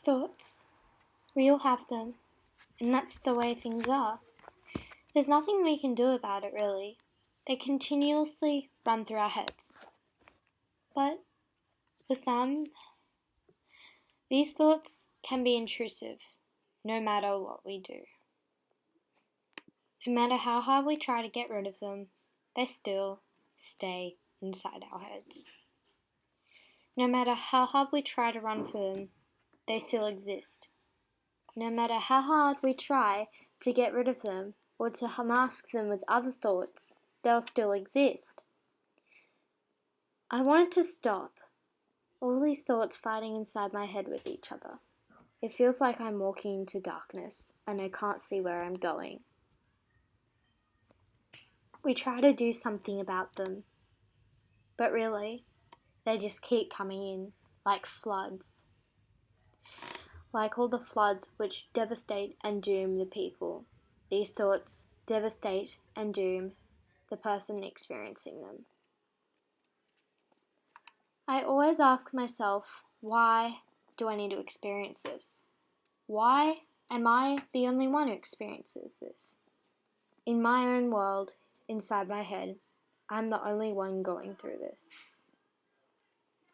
Thoughts. We all have them, and that's the way things are. There's nothing we can do about it, really. They continuously run through our heads. But for some, these thoughts can be intrusive, no matter what we do. No matter how hard we try to get rid of them, they still stay inside our heads. No matter how hard we try to run for them, they still exist. No matter how hard we try to get rid of them or to mask them with other thoughts, they'll still exist. I want it to stop. All these thoughts fighting inside my head with each other. It feels like I'm walking into darkness and I can't see where I'm going. We try to do something about them, but really, they just keep coming in like floods. Like all the floods which devastate and doom the people, these thoughts devastate and doom the person experiencing them. I always ask myself, why do I need to experience this? Why am I the only one who experiences this? In my own world, inside my head, I'm the only one going through this.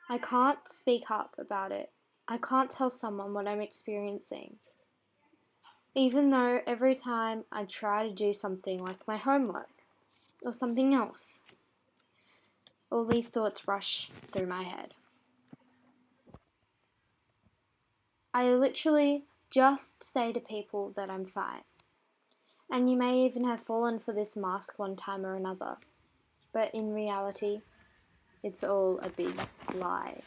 I can't speak up about it. I can't tell someone what I'm experiencing. Even though every time I try to do something like my homework or something else, all these thoughts rush through my head. I literally just say to people that I'm fine. And you may even have fallen for this mask one time or another. But in reality, it's all a big lie.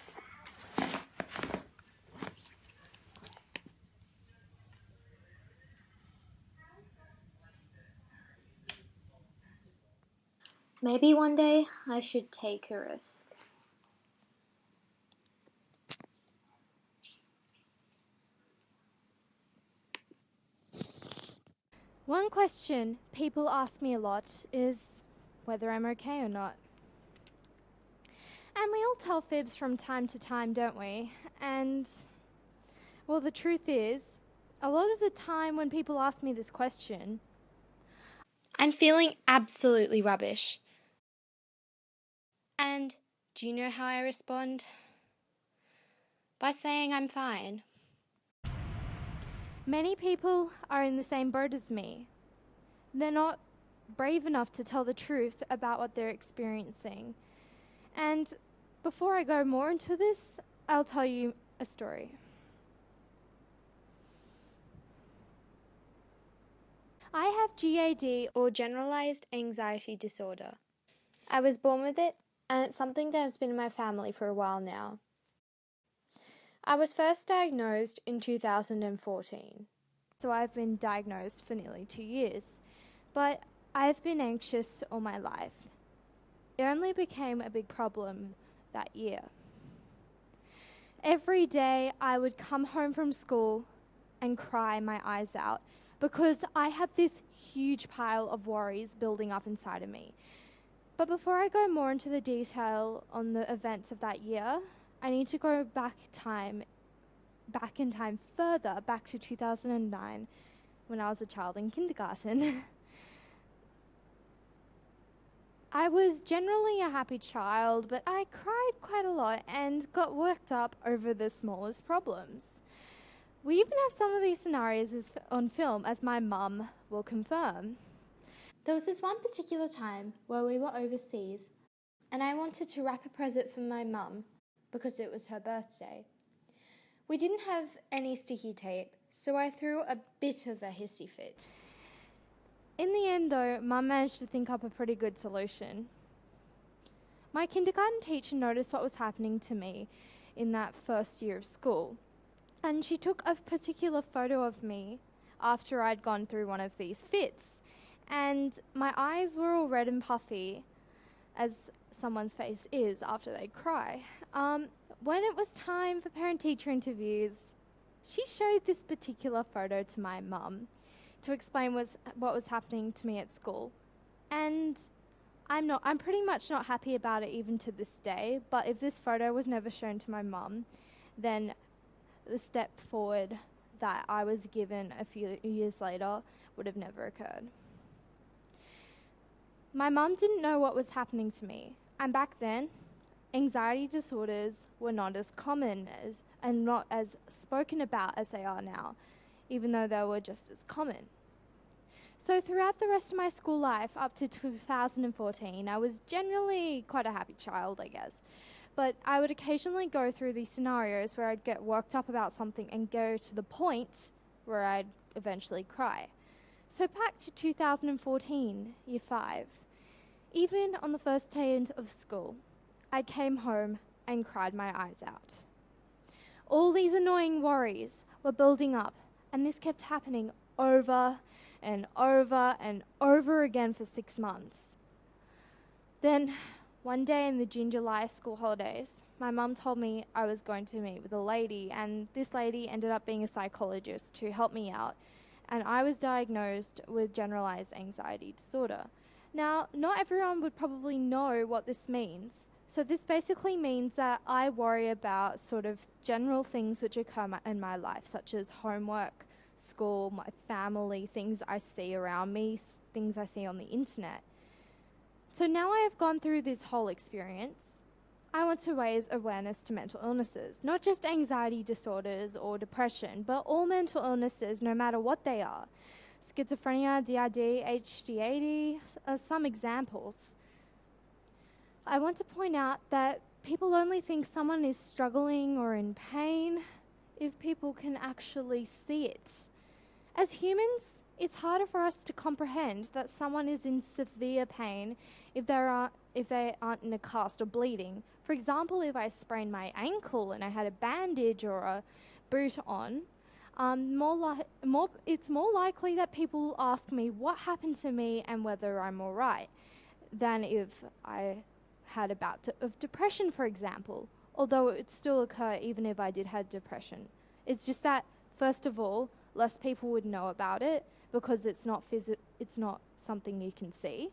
Maybe one day I should take a risk. One question people ask me a lot is whether I'm okay or not. And we all tell fibs from time to time, don't we? And, well, the truth is, a lot of the time when people ask me this question, I'm feeling absolutely rubbish. And do you know how I respond? By saying I'm fine. Many people are in the same boat as me. They're not brave enough to tell the truth about what they're experiencing. And before I go more into this, I'll tell you a story. I have GAD, or Generalized Anxiety Disorder. I was born with it, and it's something that has been in my family for a while now. I was first diagnosed in 2014, so I've been diagnosed for nearly 2 years, but I've been anxious all my life. It only became a big problem that year. Every day I would come home from school and cry my eyes out because I had this huge pile of worries building up inside of me. But before I go more into the detail on the events of that year, I need to go back in time further, back to 2009, when I was a child in kindergarten. I was generally a happy child, but I cried quite a lot and got worked up over the smallest problems. We even have some of these scenarios on film, as my mum will confirm. There was this one particular time where we were overseas, and I wanted to wrap a present for my mum because it was her birthday. We didn't have any sticky tape, so I threw a bit of a hissy fit. In the end though, Mum managed to think up a pretty good solution. My kindergarten teacher noticed what was happening to me in that first year of school, and she took a particular photo of me after I'd gone through one of these fits, and my eyes were all red and puffy, as someone's face is after they cry. When it was time for parent-teacher interviews, she showed this particular photo to my mum to explain what was happening to me at school, and I'm pretty much not happy about it even to this day, but if this photo was never shown to my mum, then the step forward that I was given a few years later would have never occurred. My mum didn't know what was happening to me, and back then, anxiety disorders were not as common and not as spoken about as they are now, even though they were just as common. So throughout the rest of my school life, up to 2014, I was generally quite a happy child, I guess. But I would occasionally go through these scenarios where I'd get worked up about something and go to the point where I'd eventually cry. So back to 2014, year 5. Even on the first day of school, I came home and cried my eyes out. All these annoying worries were building up, and this kept happening over and over and over again for 6 months. Then, one day in the June-July school holidays, my mum told me I was going to meet with a lady, and this lady ended up being a psychologist who helped me out, and I was diagnosed with generalized anxiety disorder. Now, not everyone would probably know what this means. So this basically means that I worry about sort of general things which occur in my life, such as homework, school, my family, things I see around me, things I see on the internet. So now I have gone through this whole experience, I want to raise awareness to mental illnesses, not just anxiety disorders or depression, but all mental illnesses, no matter what they are. Schizophrenia, DID, ADHD are some examples. I want to point out that people only think someone is struggling or in pain if people can actually see it. As humans, it's harder for us to comprehend that someone is in severe pain if they aren't in a cast or bleeding. For example, if I sprained my ankle and I had a bandage or a boot on, it's more likely that people will ask me what happened to me and whether I'm all right, than if I had a bout of depression, for example, although it would still occur even if I did have depression. It's just that, first of all, less people would know about it because it's not something you can see.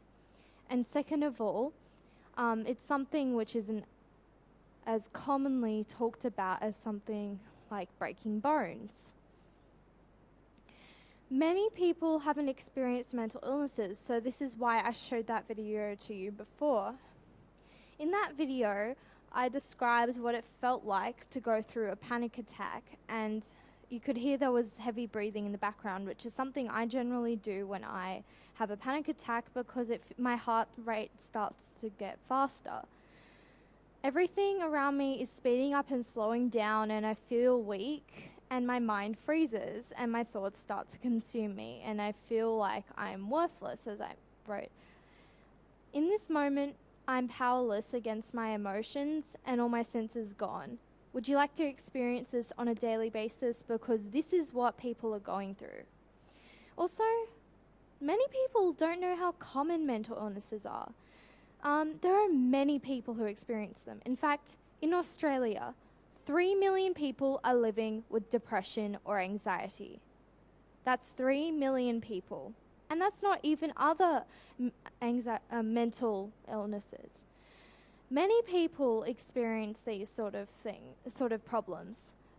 And second of all, it's something which isn't as commonly talked about as something like breaking bones. Many people haven't experienced mental illnesses, so this is why I showed that video to you before. In that video, I described what it felt like to go through a panic attack, and you could hear there was heavy breathing in the background, which is something I generally do when I have a panic attack because my heart rate starts to get faster. Everything around me is speeding up and slowing down, and I feel weak, and my mind freezes, and my thoughts start to consume me, and I feel like I'm worthless, as I wrote. In this moment, I'm powerless against my emotions, and all my senses gone. Would you like to experience this on a daily basis? Because this is what people are going through. Also, many people don't know how common mental illnesses are. There are many people who experience them. In fact, in Australia, 3 million people are living with depression or anxiety. That's 3 million people. And that's not even other mental illnesses. Many people experience these sort of problems.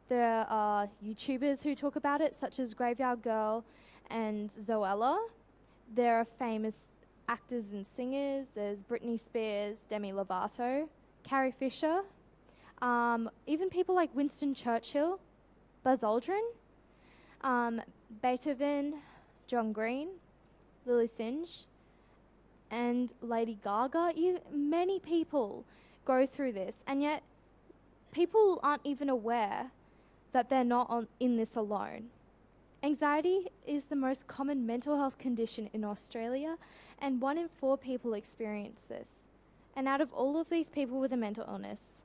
There are YouTubers who talk about it, such as Graveyard Girl and Zoella. There are famous actors and singers. There's Britney Spears, Demi Lovato, Carrie Fisher, even people like Winston Churchill, Buzz Aldrin, Beethoven, John Green, Lily Singe, and Lady Gaga. Many people go through this, and yet people aren't even aware that they're not in this alone. Anxiety is the most common mental health condition in Australia, and 1 in 4 people experience this. And out of all of these people with a mental illness,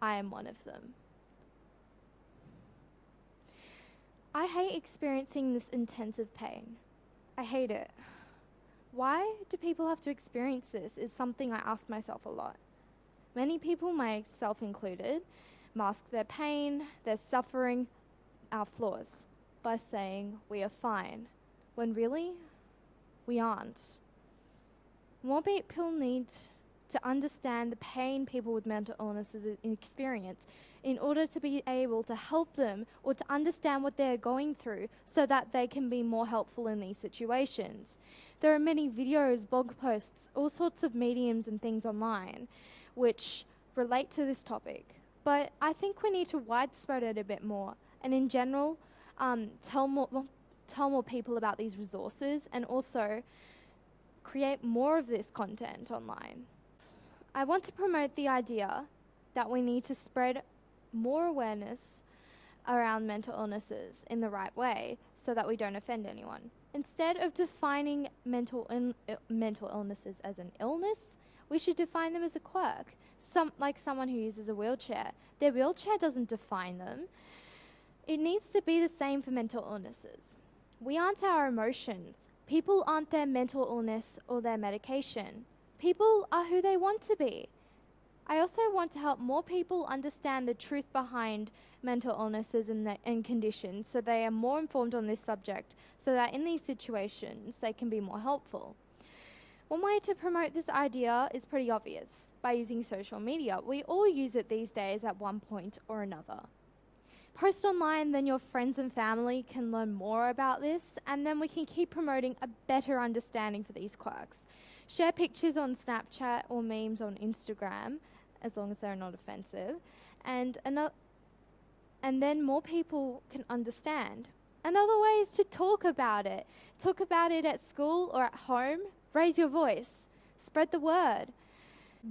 I am one of them. I hate experiencing this intensive pain. I hate it. Why do people have to experience this is something I ask myself a lot. Many people, myself included, mask their pain, their suffering, our flaws, by saying we are fine, when really, we aren't. More people need to understand the pain people with mental illnesses experience in order to be able to help them or to understand what they're going through so that they can be more helpful in these situations. There are many videos, blog posts, all sorts of mediums and things online which relate to this topic. But I think we need to widespread it a bit more and in general tell more people about these resources and also create more of this content online. I want to promote the idea that we need to spread more awareness around mental illnesses in the right way so that we don't offend anyone. Instead of defining mental illnesses as an illness, we should define them as a quirk. Like someone who uses a wheelchair. Their wheelchair doesn't define them. It needs to be the same for mental illnesses. We aren't our emotions. People aren't their mental illness or their medication. People are who they want to be. I also want to help more people understand the truth behind mental illnesses and conditions so they are more informed on this subject so that in these situations they can be more helpful. One way to promote this idea is pretty obvious, by using social media. We all use it these days at one point or another. Post online, then your friends and family can learn more about this, and then we can keep promoting a better understanding for these quirks. Share pictures on Snapchat or memes on Instagram, as long as they're not offensive, and then more people can understand. Another way is to talk about it. Talk about it at school or at home. Raise your voice. Spread the word.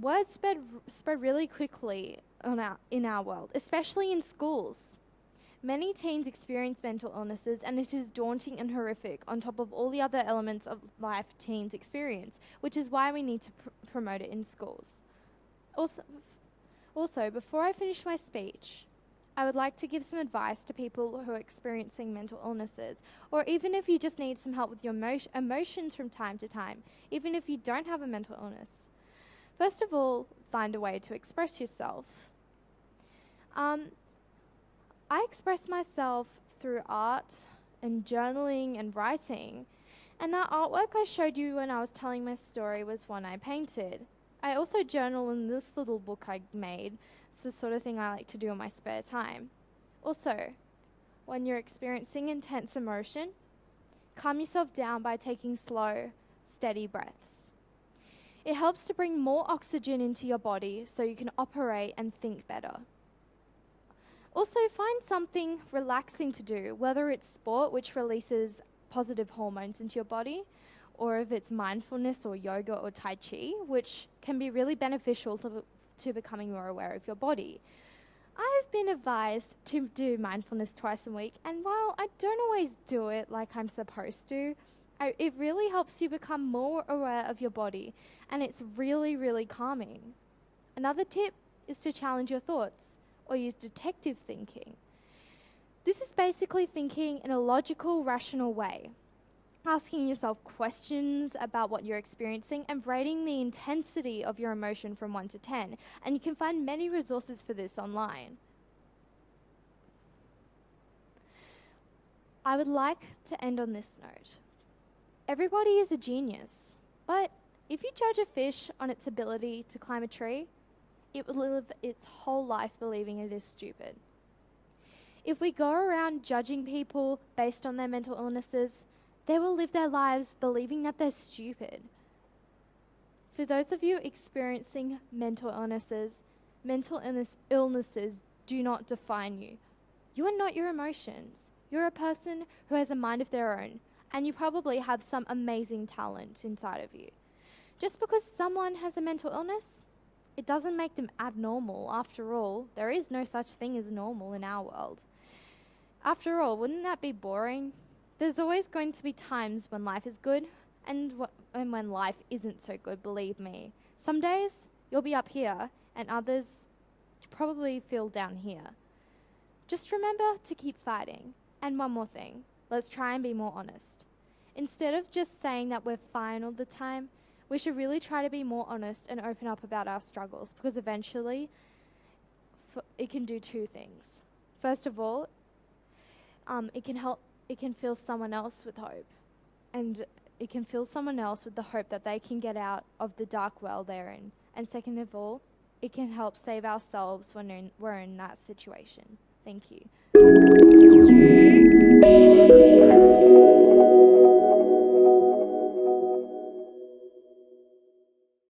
Words spread really quickly in our world, especially in schools. Many teens experience mental illnesses, and it is daunting and horrific on top of all the other elements of life teens experience, which is why we need to promote it in schools. Also, before I finish my speech, I would like to give some advice to people who are experiencing mental illnesses, or even if you just need some help with your emotions from time to time, even if you don't have a mental illness. First of all, find a way to express yourself. I express myself through art and journaling and writing, and that artwork I showed you when I was telling my story was one I painted. I also journal in this little book I made. It's the sort of thing I like to do in my spare time. Also, when you're experiencing intense emotion, calm yourself down by taking slow, steady breaths. It helps to bring more oxygen into your body so you can operate and think better. Also, find something relaxing to do, whether it's sport, which releases positive hormones into your body, or if it's mindfulness or yoga or tai chi, which can be really beneficial to becoming more aware of your body. I've been advised to do mindfulness twice a week, and while I don't always do it like I'm supposed to, it really helps you become more aware of your body, and it's really, really calming. Another tip is to challenge your thoughts or use detective thinking. This is basically thinking in a logical, rational way, asking yourself questions about what you're experiencing and rating the intensity of your emotion from 1 to 10, and you can find many resources for this online. I would like to end on this note. Everybody is a genius, but if you judge a fish on its ability to climb a tree, it will live its whole life believing it is stupid. If we go around judging people based on their mental illnesses, they will live their lives believing that they're stupid. For those of you experiencing mental illnesses do not define you. You are not your emotions. You're a person who has a mind of their own, and you probably have some amazing talent inside of you. Just because someone has a mental illness, it doesn't make them abnormal. After all, there is no such thing as normal in our world. After all, wouldn't that be boring? There's always going to be times when life is good and when life isn't so good, believe me. Some days you'll be up here and others you probably feel down here. Just remember to keep fighting. And one more thing, let's try and be more honest. Instead of just saying that we're fine all the time, we should really try to be more honest and open up about our struggles, because eventually it can do two things. First of all, it can fill someone else with hope, and it can fill someone else with the hope that they can get out of the dark well they're in. And second of all, it can help save ourselves when we're in that situation. Thank you.